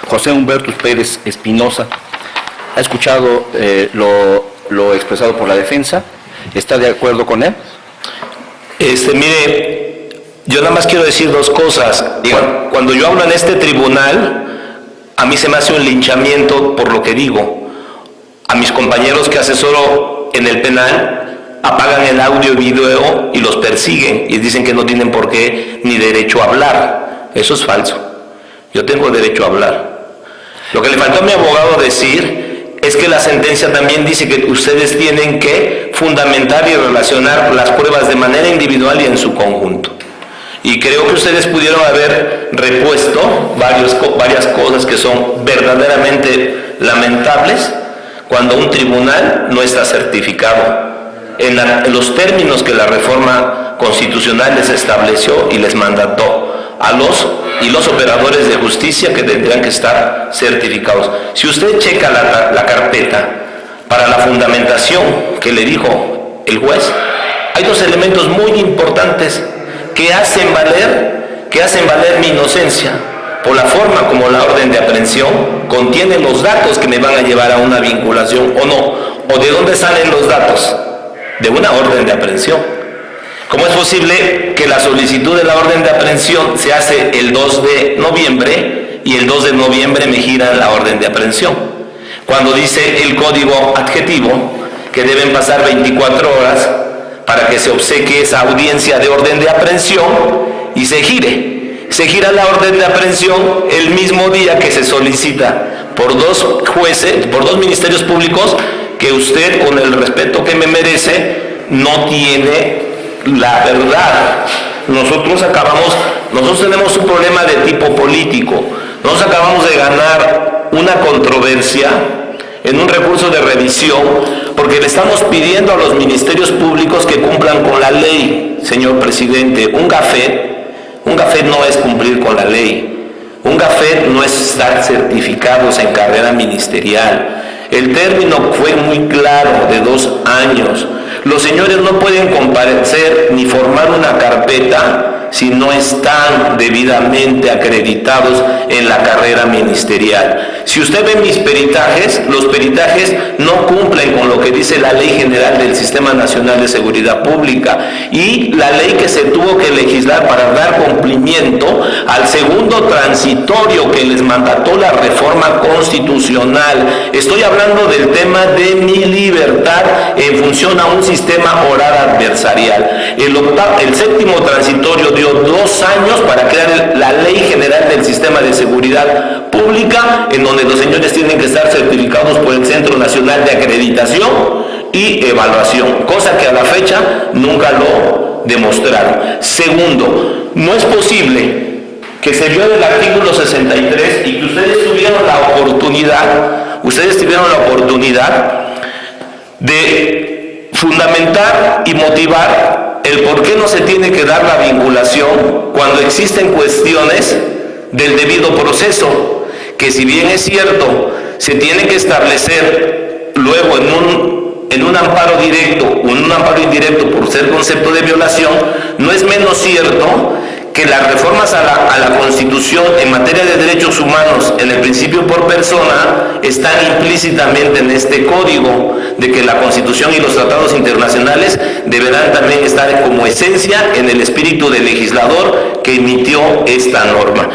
José Humbertus Pérez Espinosa. ¿Ha escuchado lo expresado por la defensa? ¿Está de acuerdo con él? Mire, yo nada más quiero decir dos cosas. Cuando yo hablo en este tribunal, a mí se me hace un linchamiento por lo que digo. A mis compañeros que asesoro en el penal apagan el audio y video y los persiguen y dicen que no tienen por qué ni derecho a hablar. Eso es falso. Yo tengo derecho a hablar. Lo que le faltó a mi abogado decir es que la sentencia también dice que ustedes tienen que fundamentar y relacionar las pruebas de manera individual y en su conjunto. Y creo que ustedes pudieron haber repuesto varias cosas que son verdaderamente lamentables cuando un tribunal no está certificado en los términos que la reforma constitucional les estableció y les mandató a los operadores de justicia que tendrían que estar certificados. Si usted checa la carpeta para la fundamentación que le dijo el juez, hay dos elementos muy importantes que hacen valer mi inocencia. Por la forma como la orden de aprehensión contiene los datos que me van a llevar a una vinculación o no, o de dónde salen los datos, de una orden de aprehensión. ¿Cómo es posible que la solicitud de la orden de aprehensión se hace el 2 de noviembre y el 2 de noviembre me giran la orden de aprehensión? Cuando dice el código adjetivo que deben pasar 24 horas para que se obsequie esa audiencia de orden de aprehensión y se gira la orden de aprehensión el mismo día que se solicita por dos jueces, por dos ministerios públicos que usted, con el respeto que me merece, no tiene la verdad. Nosotros tenemos un problema de tipo político. Nosotros acabamos de ganar una controversia en un recurso de revisión porque le estamos pidiendo a los ministerios públicos que cumplan con la ley, señor presidente. Un gafet no es cumplir con la ley. Un gafet no es estar certificados en carrera ministerial. El término fue muy claro, de 2 años. Los señores no pueden comparecer ni formar una carpeta si no están debidamente acreditados en la carrera ministerial. Si usted ve mis peritajes, los peritajes no cumplen con lo que dice la Ley General del Sistema Nacional de Seguridad Pública y la ley que se tuvo que legislar para dar cumplimiento al segundo transitorio que les mandató la reforma constitucional. Estoy hablando del tema de mi libertad en función a un sistema oral adversarial. El séptimo transitorio dio 2 años para crear la Ley General del Sistema de Seguridad Pública, en donde los señores tienen que estar certificados por el Centro Nacional de Acreditación y Evaluación, cosa que a la fecha nunca lo demostraron. Segundo, no es posible que se viole el artículo 63 y que ustedes tuvieron la oportunidad de fundamentar y motivar el por qué no se tiene que dar la vinculación cuando existen cuestiones del debido proceso, que si bien es cierto, se tiene que establecer luego en un amparo directo o en un amparo indirecto por ser concepto de violación, no es menos cierto que las reformas a la Constitución en materia de derechos humanos, en el principio por persona, están implícitamente en este código, de que la Constitución y los tratados internacionales deberán también estar como esencia en el espíritu del legislador que emitió esta norma.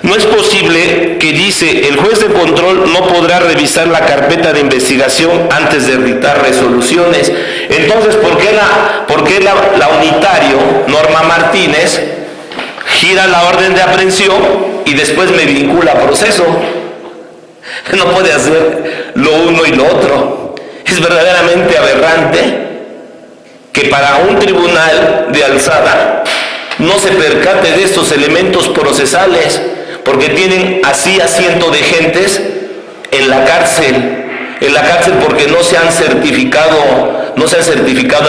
No es posible que dice, el juez de control no podrá revisar la carpeta de investigación antes de dictar resoluciones. Entonces, ¿por qué la unitario, Norma Martínez, gira la orden de aprehensión y después me vincula a proceso? No puede hacer lo uno y lo otro. Es verdaderamente aberrante que para un tribunal de alzada no se percate de estos elementos procesales, porque tienen así a cientos de gentes en la cárcel porque no se han certificado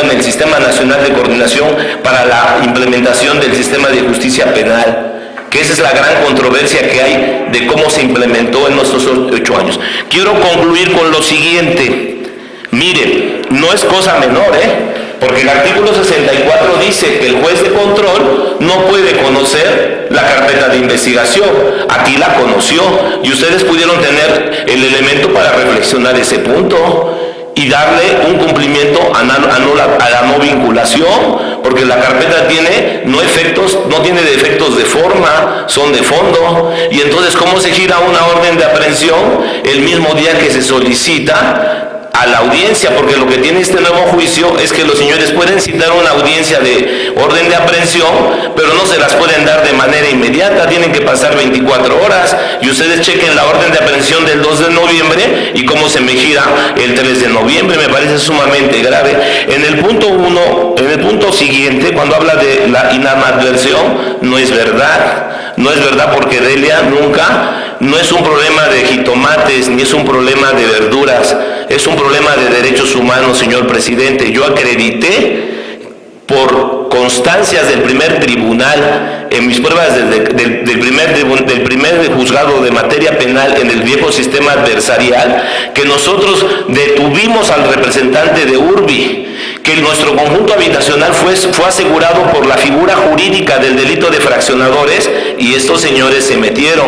en el Sistema Nacional de Coordinación para la implementación del sistema de justicia penal, que esa es la gran controversia que hay de cómo se implementó en nuestros 8 años. Quiero concluir con lo siguiente. Miren, no es cosa menor, porque el artículo 64 dice que el juez de control no puede conocer la carpeta de investigación. Aquí la conoció y ustedes pudieron tener el elemento para reflexionar ese punto y darle un cumplimiento a la no vinculación, porque la carpeta no tiene defectos de forma, son de fondo. Y entonces, ¿cómo se gira una orden de aprehensión el mismo día que se solicita a la audiencia? Porque lo que tiene este nuevo juicio es que los señores pueden citar una audiencia de orden de aprehensión, pero no se las pueden dar de manera inmediata, tienen que pasar 24 horas, y ustedes chequen la orden de aprehensión del 2 de noviembre y cómo se me gira el 3 de noviembre, me parece sumamente grave. En el punto siguiente, cuando habla de la inadversión, no es verdad, porque Delia no es un problema de jitomates, ni es un problema de verduras, es un problema de derechos humanos, señor presidente. Yo acredité por constancias del primer tribunal, en mis pruebas del primer juzgado de materia penal en el viejo sistema adversarial, que nosotros detuvimos al representante de Urbi, que nuestro conjunto habitacional fue asegurado por la figura jurídica del delito de fraccionadores, y estos señores se metieron.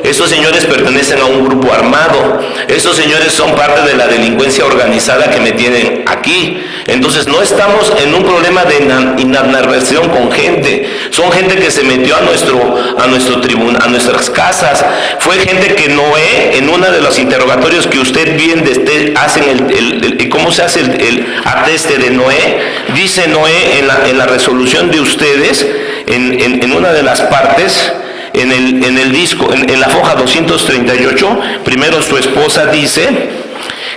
Estos señores pertenecen a un grupo armado, estos señores son parte de la delincuencia organizada que me tienen aquí. Entonces no estamos en un problema de inadversión con gente, son gente que se metió a nuestro tribunal, a nuestras casas. Fue gente que Noé, en uno de los interrogatorios que usted bien hacen cómo se hace el ateste de Noé, dice Noé en la resolución de ustedes, en una de las partes, en el disco, en la foja 238, primero su esposa dice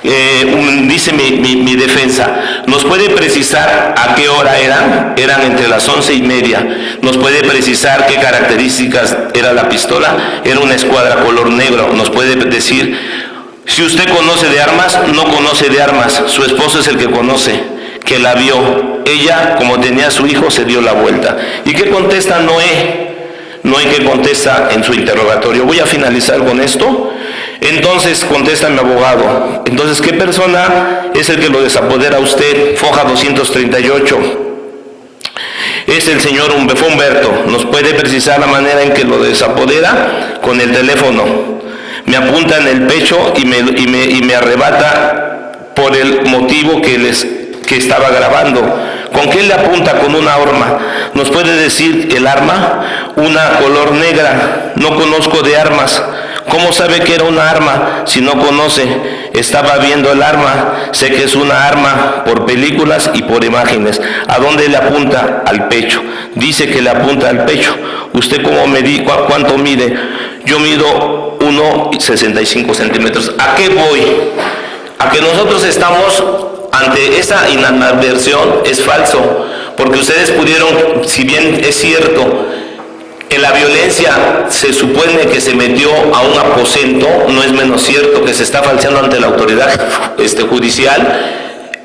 mi defensa, ¿nos puede precisar a qué hora eran? Eran entre las 11:30. ¿Nos puede precisar qué características era la pistola? Era una escuadra color negro. ¿Nos puede decir? Si usted conoce de armas, no conoce de armas. Su esposo es el que conoce, que la vio. Ella, como tenía a su hijo, se dio la vuelta. ¿Y qué contesta Noé? Noé, ¿qué contesta en su interrogatorio? Voy a finalizar con esto. Entonces contesta mi abogado, entonces, ¿qué persona es el que lo desapodera a usted? Foja 238. Es el señor Humberto. ¿Nos puede precisar la manera en que lo desapodera? Con el teléfono. Me apunta en el pecho y me arrebata por el motivo que estaba grabando. ¿Con qué le apunta? Con una arma. ¿Nos puede decir el arma? Una color negra. No conozco de armas. ¿Cómo sabe que era una arma si no conoce? Estaba viendo el arma. Sé que es una arma por películas y por imágenes. ¿A dónde le apunta? Al pecho. Dice que le apunta al pecho. ¿Usted cuánto mide? Yo mido 1,65 centímetros. ¿A qué voy? A que nosotros estamos ante esa inadversión. Es falso, porque ustedes pudieron, si bien es cierto, en la violencia se supone que se metió a un aposento, no es menos cierto que se está falseando ante la autoridad judicial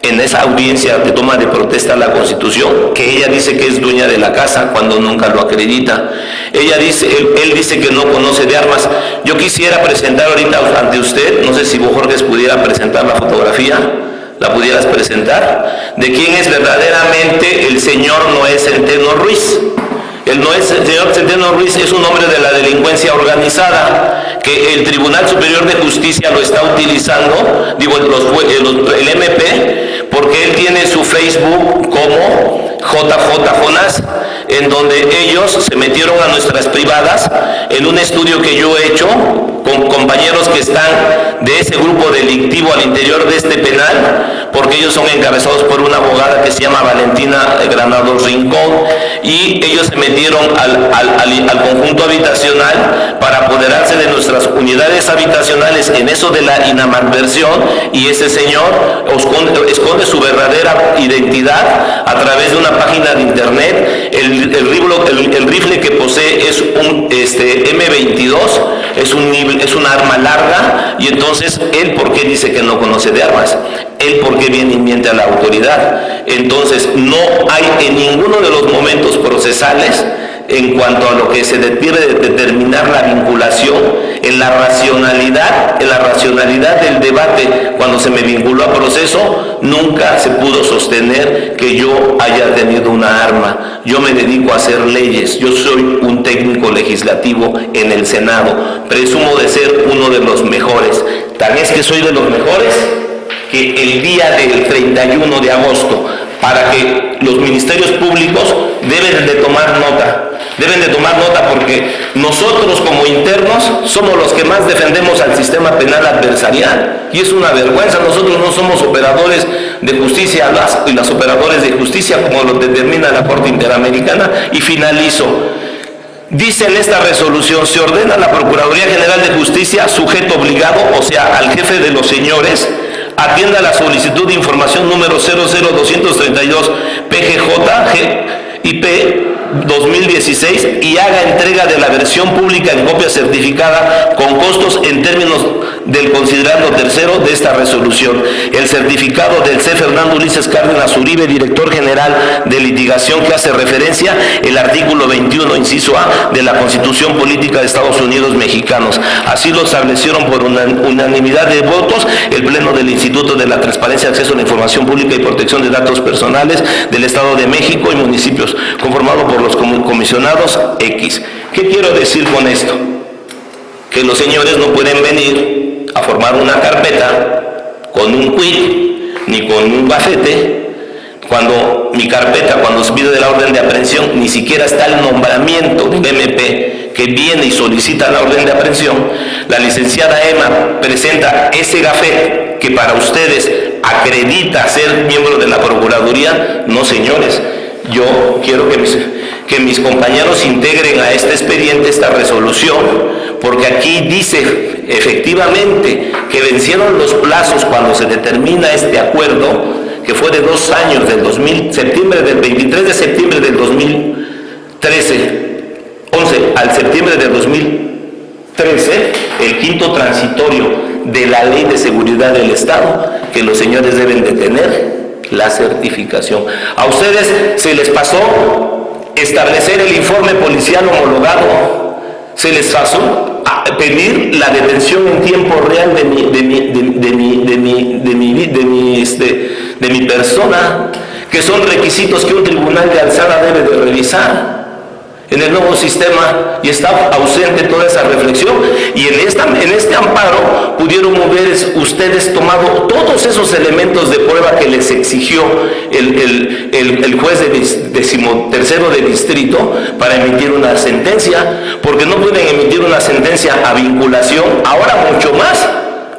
en esa audiencia de toma de protesta a la Constitución, que ella dice que es dueña de la casa cuando nunca lo acredita. Él dice que no conoce de armas. Yo quisiera presentar ahorita ante usted, no sé si Bojorges pudiera presentar la fotografía. ¿La pudieras presentar? ¿De quién es verdaderamente el señor Noé Centeno Ruiz? El señor Centeno Ruiz es un hombre de la delincuencia organizada, que el Tribunal Superior de Justicia lo está utilizando, el MP, porque él tiene su Facebook como JJ Jonás, en donde ellos se metieron a nuestras privadas en un estudio que yo he hecho con compañeros que están de ese grupo delictivo al interior de este penal, porque ellos son encabezados por una abogada que se llama Valentina Granados Rincón, y ellos se metieron al conjunto habitacional para apoderarse de nuestras unidades habitacionales en eso de la inadversión, y ese señor esconde su verdadera identidad a través de una página de internet. El rifle que posee es un M22, es un arma larga, y entonces él, ¿por qué dice que no conoce de armas? Él, ¿por qué viene y miente a la autoridad? Entonces no hay en ninguno de los momentos procesales, en cuanto a lo que se debe determinar la vinculación, en la racionalidad del debate, cuando se me vinculó a proceso, nunca se pudo sostener que yo haya tenido una arma. Yo me dedico a hacer leyes, yo soy un técnico legislativo en el Senado, presumo de ser uno de los mejores. Tan es que soy de los mejores que el día del 31 de agosto, para que los ministerios públicos deben de tomar nota porque nosotros como internos somos los que más defendemos al sistema penal adversarial, y es una vergüenza. Nosotros no somos operadores de justicia, las operadores de justicia como lo determina la Corte Interamericana. Y finalizo. Dice en esta resolución: se ordena a la Procuraduría General de Justicia, sujeto obligado, o sea, al jefe de los señores, atienda la solicitud de información número 00232 PGJ IP 2016 y haga entrega de la versión pública en copia certificada con costos en términos del considerando tercero de esta resolución. El certificado del C. Fernando Ulises Cárdenas Uribe, director general de litigación, que hace referencia el artículo 21, inciso A, de la Constitución Política de Estados Unidos Mexicanos. Así lo establecieron por unanimidad de votos el Pleno del Instituto de la Transparencia, Acceso a la Información Pública y Protección de Datos Personales del Estado de México y municipios, conformado por los comisionados X. ¿Qué quiero decir con esto? Que los señores no pueden venir a formar una carpeta con un quit ni con un gafete, cuando mi carpeta, cuando se pide la orden de aprehensión, ni siquiera está el nombramiento del MP que viene y solicita la orden de aprehensión. La licenciada Emma presenta ese gafete que para ustedes acredita ser miembro de la Procuraduría. No, señores, yo quiero que mis compañeros integren a este expediente esta resolución, porque aquí dice efectivamente que vencieron los plazos cuando se determina este acuerdo, que fue de 2 años, del 23 de septiembre del 2013, 11 al septiembre del 2013, el quinto transitorio de la Ley de Seguridad del Estado, que los señores deben de tener la certificación. A ustedes se les pasó establecer el informe policial homologado, se les pasó a pedir la detención en tiempo real de mi persona, que son requisitos que un tribunal de alzada debe de revisar en el nuevo sistema, y está ausente toda esa reflexión. Y en este amparo pudieron ustedes tomado todos esos elementos de prueba que les exigió el juez de 13º de distrito para emitir una sentencia, porque no pueden emitir una sentencia a vinculación, ahora mucho más,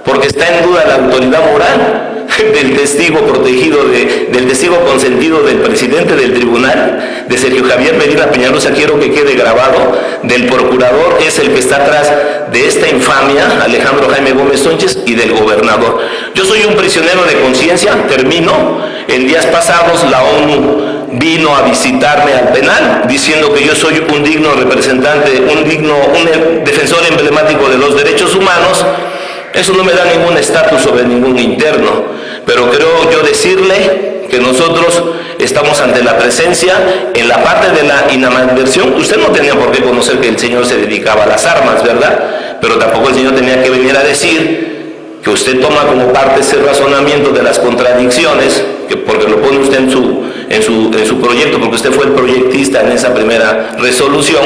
porque está en duda la autoridad moral del testigo protegido, del testigo consentido del presidente del tribunal, de Sergio Javier Medina Peñalosa. Quiero que quede grabado, del procurador, es el que está atrás de esta infamia, Alejandro Jaime Gómez Sánchez, y del gobernador. Yo soy un prisionero de conciencia, termino. En días pasados la ONU vino a visitarme al penal, diciendo que yo soy un digno representante, un defensor emblemático de los derechos humanos. Eso no me da ningún estatus sobre ningún interno, pero creo yo decirle que nosotros estamos ante la presencia en la parte de la inadversión. Usted no tenía por qué conocer que el señor se dedicaba a las armas, ¿verdad? Pero tampoco el señor tenía que venir a decir que usted toma como parte ese razonamiento de las contradicciones, porque lo pone usted en su proyecto, porque usted fue el proyectista en esa primera resolución,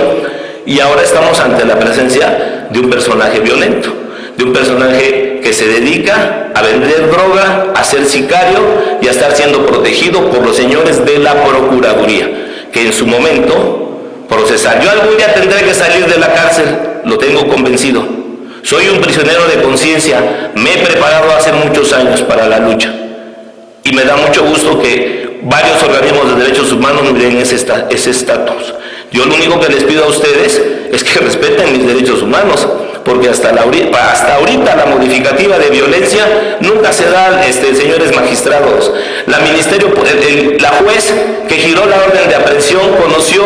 y ahora estamos ante la presencia de un personaje violento, de un personaje que se dedica a vender droga, a ser sicario y a estar siendo protegido por los señores de la Procuraduría, que en su momento procesar. Yo algún día tendré que salir de la cárcel, lo tengo convencido. Soy un prisionero de conciencia, me he preparado hace muchos años para la lucha, y me da mucho gusto que varios organismos de derechos humanos me den ese estatus. Yo lo único que les pido a ustedes es que respeten mis derechos humanos, porque hasta ahorita la modificativa de violencia nunca se da, señores magistrados. La juez que giró la orden de aprehensión conoció,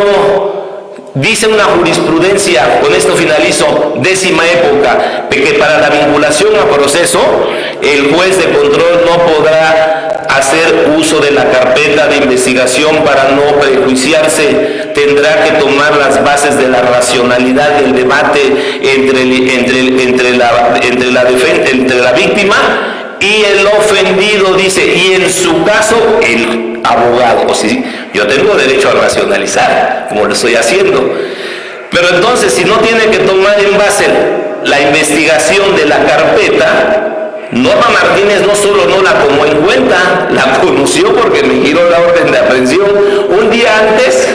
dice una jurisprudencia, con esto finalizo, 10ª época, que para la vinculación a proceso, el juez de control no podrá hacer uso de la carpeta de investigación para no prejuiciarse, tendrá que tomar las bases de la racionalidad del debate entre entre la víctima y el ofendido, dice, y en su caso el abogado. O sea, yo tengo derecho a racionalizar, como lo estoy haciendo. Pero entonces, si no tiene que tomar en base la investigación de la carpeta, Norma Martínez no solo no la tomó en cuenta, la conoció porque me giró la orden de aprehensión un día antes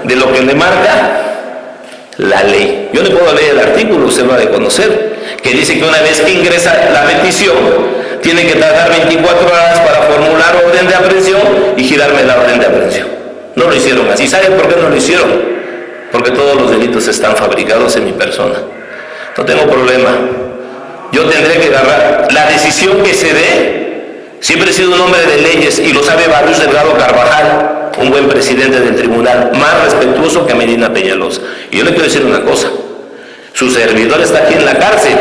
de lo que le marca la ley. Yo le puedo leer el artículo, usted lo ha de conocer, que dice que una vez que ingresa la petición, tiene que tardar 24 horas para formular orden de aprehensión y girarme la orden de aprehensión. No lo hicieron así. ¿Saben por qué no lo hicieron? Porque todos los delitos están fabricados en mi persona. No tengo problema. Yo tendré que agarrar la decisión que se dé. Siempre he sido un hombre de leyes y lo sabe Barrios Delgado Carvajal, un buen presidente del tribunal, más respetuoso que Medina Peñalosa. Y yo le quiero decir una cosa, su servidor está aquí en la cárcel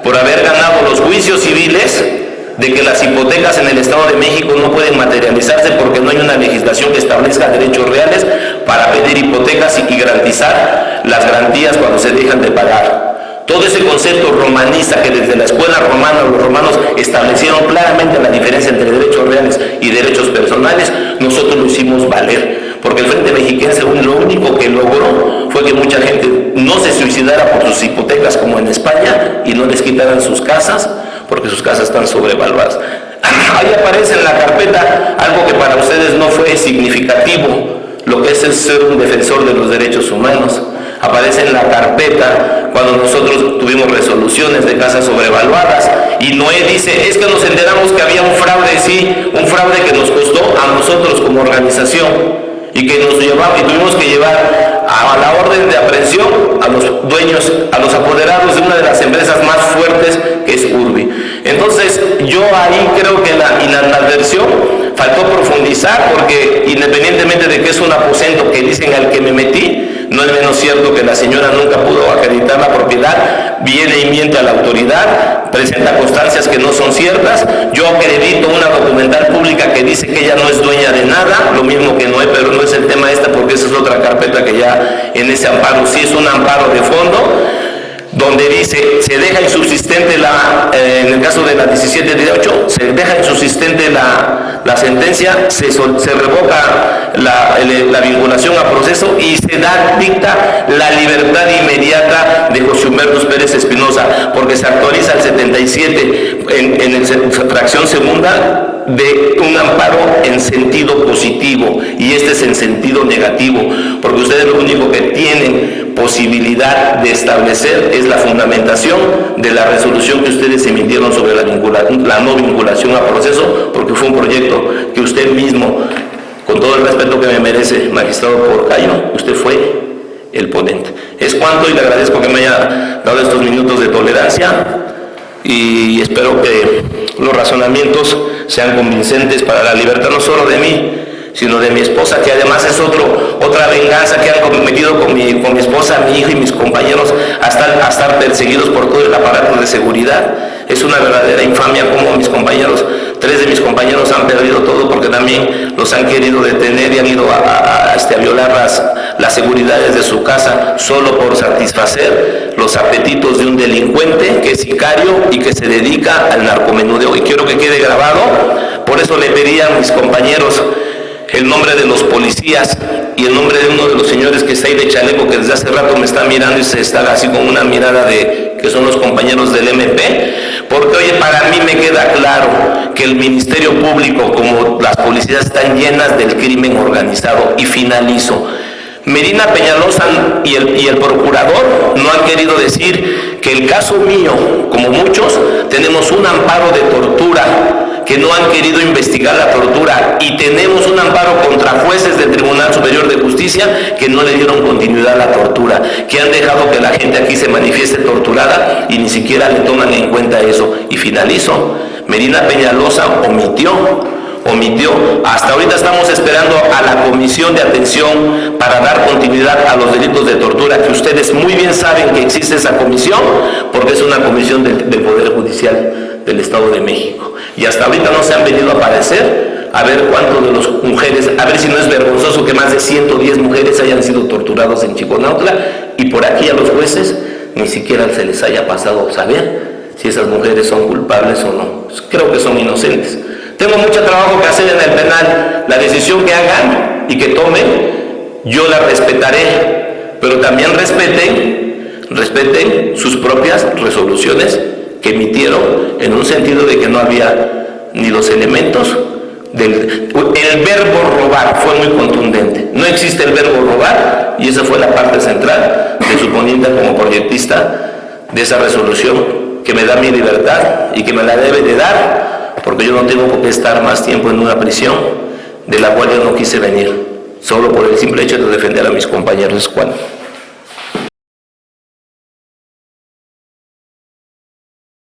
por haber ganado los juicios civiles de que las hipotecas en el Estado de México no pueden materializarse porque no hay una legislación que establezca derechos reales para pedir hipotecas y garantizar las garantías cuando se dejan de pagar. Todo ese concepto romanista que desde la escuela romana los romanos establecieron claramente la diferencia entre derechos reales y derechos personales, nosotros lo hicimos valer. Porque el Frente Mexiquense lo único que logró fue que mucha gente no se suicidara por sus hipotecas como en España y no les quitaran sus casas porque sus casas están sobrevaluadas. Ahí aparece en la carpeta algo que para ustedes no fue significativo, lo que es el ser un defensor de los derechos humanos. Aparece en la carpeta cuando nosotros tuvimos resoluciones de casas sobrevaluadas y Noé dice, es que nos enteramos que había un fraude, sí, un fraude que nos costó a nosotros como organización y que nos llevaba y tuvimos que llevar a la orden de aprehensión a los dueños, a los apoderados de una de las empresas más fuertes que es Urbi. Entonces yo ahí creo que la inadversión faltó profundizar porque independientemente de que es un aposento que dicen al que me metí, no es menos cierto que la señora nunca pudo acreditar la propiedad, viene y miente a la autoridad, presenta constancias que no son ciertas. Yo acredito una documental pública que dice que ella no es dueña de nada, lo mismo que Noé, pero no es el tema esta porque esa es otra carpeta que ya en ese amparo sí es un amparo de fondo, donde dice, se deja insubsistente en el caso de la 17-18, se deja insubsistente la sentencia, se revoca la vinculación a proceso y se dicta la libertad inmediata de José Humberto Pérez Espinosa, porque se actualiza el 77 en fracción segunda de un amparo en sentido positivo y este es en sentido negativo, porque ustedes lo único que tienen posibilidad de establecer es la fundamentación de la resolución que ustedes emitieron sobre la no vinculación a proceso, porque fue un proyecto que usted mismo, con todo el respeto que me merece, magistrado Porcayo, usted fue el ponente. Es cuanto y le agradezco que me haya dado estos minutos de tolerancia y espero que los razonamientos sean convincentes para la libertad no solo de mí, sino de mi esposa, que además es otra venganza que han cometido con mi esposa, mi hijo y mis compañeros, hasta estar perseguidos por todo el aparato de seguridad. Es una verdadera infamia como mis compañeros, 3 de mis compañeros han perdido todo porque también los han querido detener y han ido a violar las seguridades de su casa solo por satisfacer los apetitos de un delincuente que es sicario y que se dedica al narcomenudeo. Y quiero que quede grabado, por eso le pedí a mis compañeros el nombre de los policías y el nombre de uno de los señores que está ahí de chaleco, que desde hace rato me está mirando y se está así con una mirada de que son los compañeros del MP, porque oye, para mí me queda claro que el Ministerio Público, como las policías, están llenas del crimen organizado. Y finalizo. Medina Peñalosa y el procurador no han querido decir que el caso mío, como muchos, tenemos un amparo de tortura, que no han querido investigar la tortura, y tenemos un amparo contra jueces del Tribunal Superior de Justicia que no le dieron continuidad a la tortura, que han dejado que la gente aquí se manifieste torturada y ni siquiera le toman en cuenta eso. Y finalizo. Medina Peñalosa omitió. Hasta ahorita estamos esperando a la comisión de atención para dar continuidad a los delitos de tortura, que ustedes muy bien saben que existe esa comisión, porque es una comisión del Poder Judicial del Estado de México. Y hasta ahorita no se han venido a aparecer, a ver cuántos de las mujeres, a ver si no es vergonzoso que más de 110 mujeres hayan sido torturados en Chiconautla, y por aquí a los jueces ni siquiera se les haya pasado saber si esas mujeres son culpables o no. Creo que son inocentes. Tengo mucho trabajo que hacer en el penal. La decisión que hagan y que tomen, yo la respetaré, pero también respeten sus propias resoluciones que emitieron en un sentido de que no había ni los elementos el verbo robar fue muy contundente. No existe el verbo robar y esa fue la parte central de su poniente como proyectista de esa resolución que me da mi libertad y que me la debe de dar, porque yo no tengo que estar más tiempo en una prisión de la cual yo no quise venir, solo por el simple hecho de defender a mis compañeros de escuadra.